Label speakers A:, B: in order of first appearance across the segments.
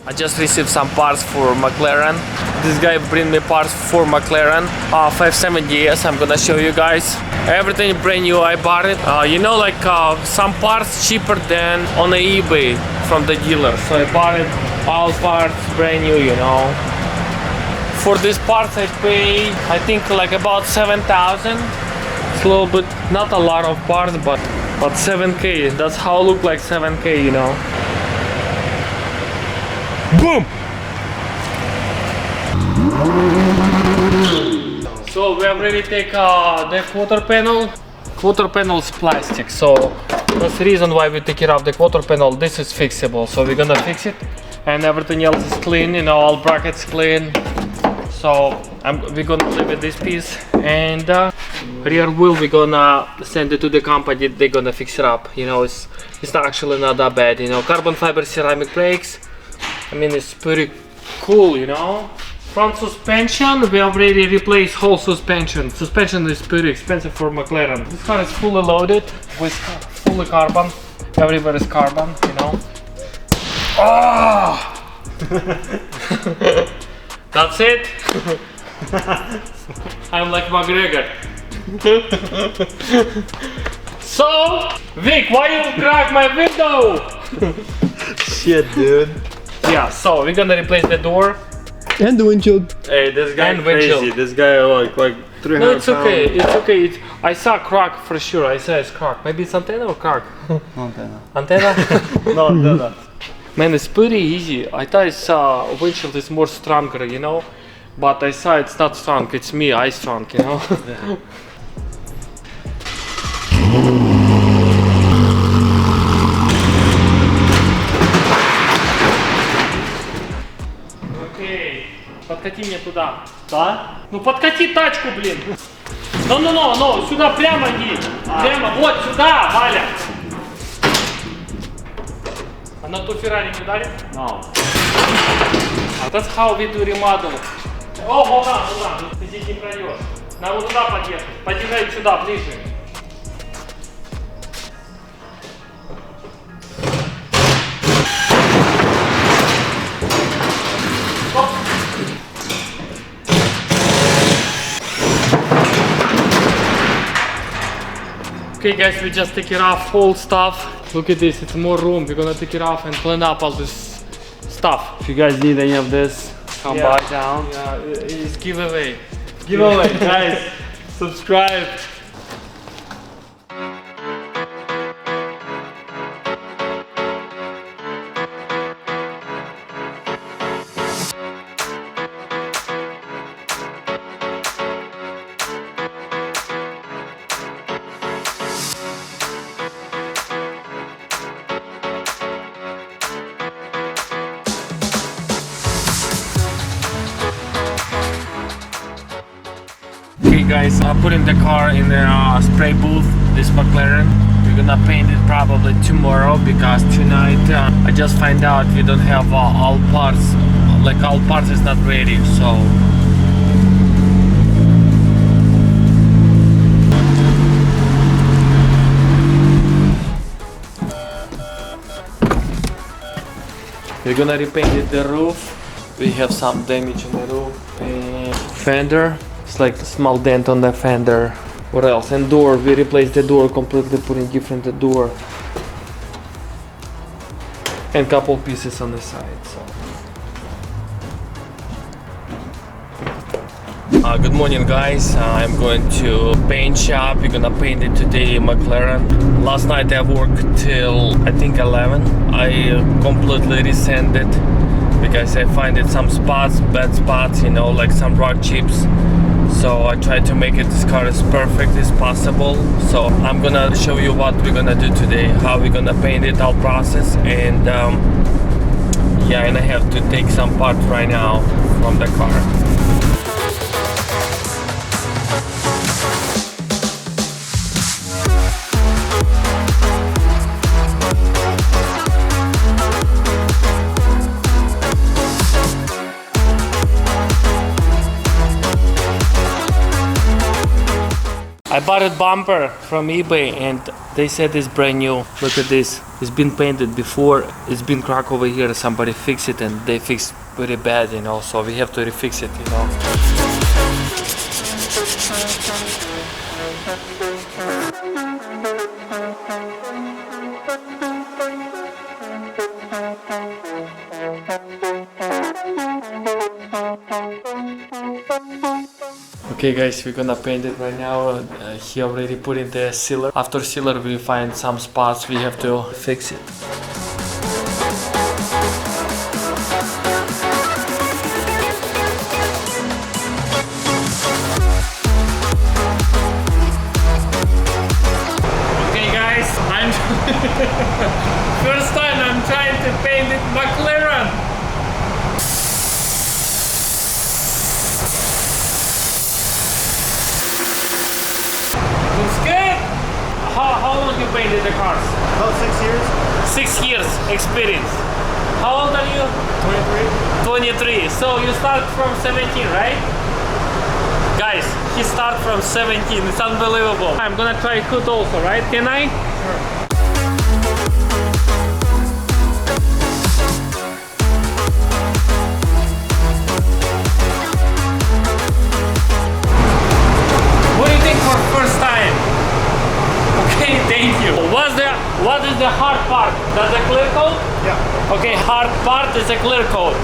A: I just received some parts for Mclaren. This guy bring me parts for Mclaren 570S. I'm gonna show you guys. Everything brand new, I bought it. You know, like some parts cheaper than on the eBay from the dealer. So I bought it, all parts brand new, you know. For these parts I pay, I think like about 7,000. It's a little bit, not a lot of parts, but 7K. That's how it look like 7K, you know. Boom! So we already take the quarter panel. Quarter panel is plastic, so that's the reason why we take it off the quarter panel. This is fixable, so we're gonna fix it, and everything else is clean. You know, all brackets clean. So we're gonna leave with this piece, and rear wheel we're gonna send it to the company. They're gonna fix it up. You know, it's not actually not that bad. You know, carbon fiber ceramic brakes. I mean, it's pretty cool, you know. Front suspension, we already replaced whole suspension. Suspension is pretty expensive for Mclaren. This car is fully loaded with fully carbon. Everywhere is carbon, you know. Oh! That's it. I'm like McGregor. So, Vic, why you crack my window?
B: Shit, dude.
A: Yeah, so we're gonna replace the door
B: and the windshield.
A: Hey, this guy
B: and crazy. Windshield. This guy like 300
A: No, it's okay. It's okay. I saw a crack for sure. I saw it's crack. Maybe it's antenna or crack?
B: Antenna.
A: Antenna?
B: No antenna.
A: Man, it's pretty easy. I thought it's windshield is more stronger, you know, but I saw it's not strong. It's me, I strong, you know. Yeah. Подкати мне туда.
B: Да?
A: Ну подкати тачку, блин. Ну, сюда прямо иди. Прямо, вот сюда, Валя. А на ту Феррари не ударит?
B: No.
A: That's how we do remodel. О, hold on. Ты здесь не пройдешь. Надо вот туда подъехать. Подъезжай сюда, ближе. Okay guys, we just take it off, whole stuff. Look at this, it's more room. We're gonna take it off and clean up all this stuff.
B: If you guys need any of this, come by down.
A: Yeah, it's giveaway.
B: Giveaway, guys. Subscribe.
A: Okay guys, I'm putting the car in the spray booth, this Mclaren. We're gonna paint it probably tomorrow because tonight I just find out we don't have all parts, like all parts is not ready, so. We're gonna repaint the roof. We have some damage on the roof and fender. It's like a small dent on the fender. What else? And door. We replaced the door completely, putting different door. And couple pieces on the side. So. Good morning guys, I'm going to paint shop. We're gonna paint it today, Mclaren. Last night I worked till I think 11. I completely resanded because I find it some spots, bad spots, you know, like some rock chips. So I tried to make it this car as perfect as possible. So I'm gonna show you what we're gonna do today, how we're gonna paint it, our process, and yeah, and I have to take some parts right now from the car. I I bought a bumper from eBay and they said it's brand new. Look at this. It's been painted before. It's been cracked over here. Somebody fixed it and they fixed pretty bad, you know. So we have to refix it, you know. Okay guys, we're gonna paint it right now. He already put in the sealer. After sealer we find some spots we have to fix it. Okay guys, I'm first time I'm trying to paint it Mclaren. It's good. How long you painted the cars?
B: About 6 years.
A: 6 years experience. How old are you?
B: 23.
A: 23. So you start from 17, right? Guys, he start from 17. It's unbelievable. I'm gonna try hood also, right? Can I?
B: Sure.
A: What do you think for first time? Okay, thank you. What is the hard part? That's a clear coat?
B: Yeah.
A: Okay, hard part is a clear coat.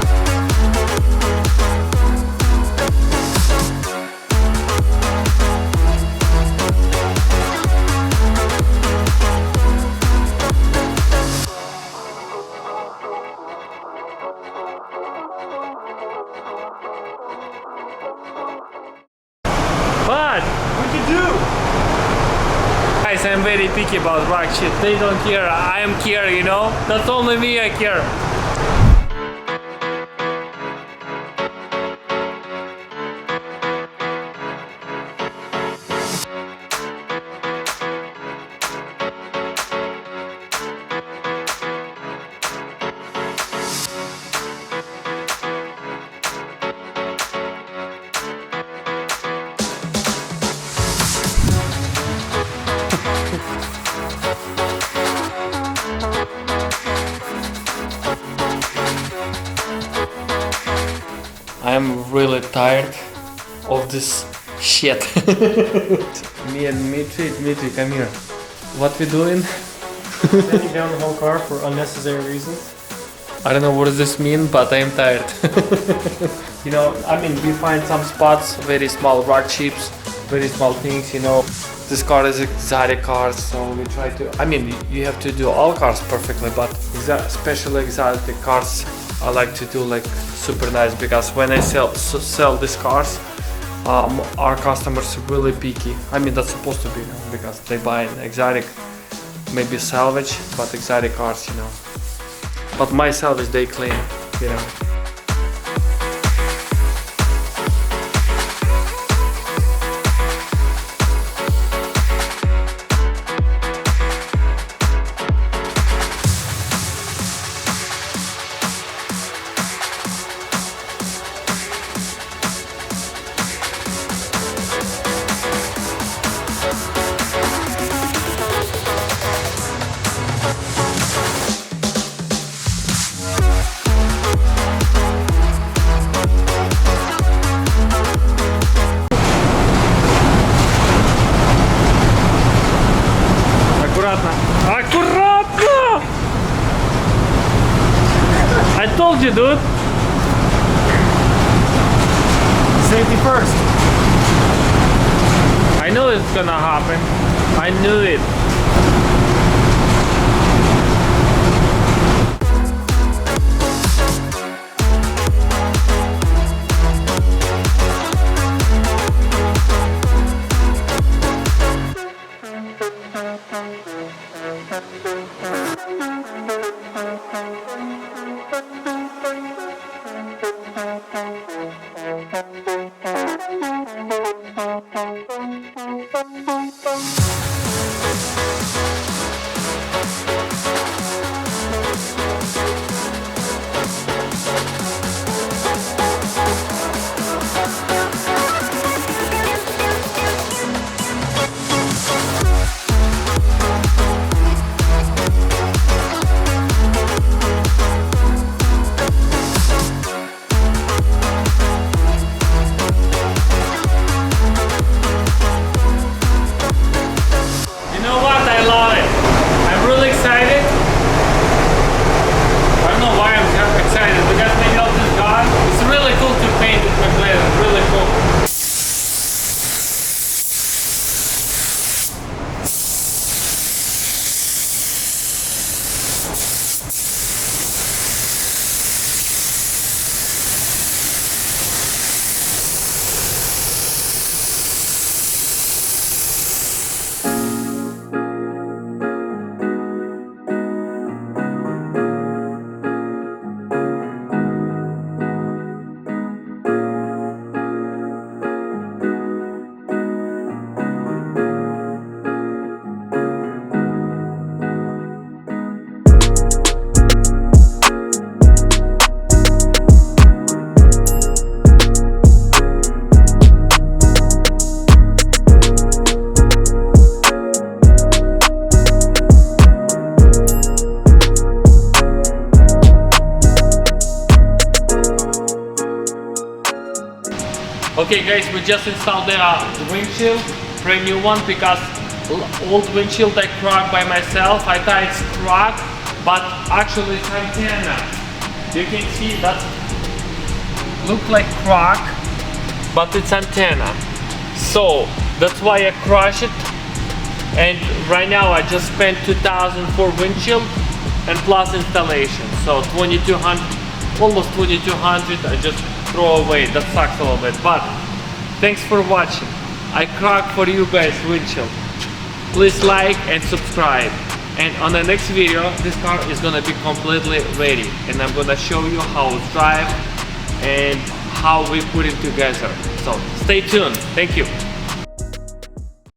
A: What?
B: We can do.
A: Guys, I'm very picky about rock shit. They don't care. I am care, you know? That's only me I care. I'm really tired of this shit. Me and Dmitry, come here. What we doing?
C: Taking down the whole car for unnecessary reasons.
A: I don't know what does this mean, but I'm tired. You know, I mean, we find some spots, very small rock chips, very small things, you know. This car is exotic car, so we try to, I mean, you have to do all cars perfectly, but especially exotic cars, I like to do like super nice, because when I sell these cars, our customers are really picky. I mean, that's supposed to be, you know, because they buy an exotic, maybe salvage, but exotic cars, you know. But my salvage, they clean, you know. Аккуратно! I told you, dude.
C: Safety first.
A: I knew it's gonna happen. I knew it. Okay guys, we just installed the windshield, brand new one, because old windshield I cracked by myself. I thought it's cracked, but actually it's antenna. You can see that look like crack, but it's antenna. So that's why I crushed it. And right now I just spent 2,000 for windshield and plus installation. So 2,200, almost 2,200 I just throw away. That sucks a little bit, but thanks for watching. I cracked for you guys windshield. Please like and subscribe. And on the next video, this car is gonna be completely ready. And I'm gonna show you how it's drive and how we put it together. So stay tuned. Thank you.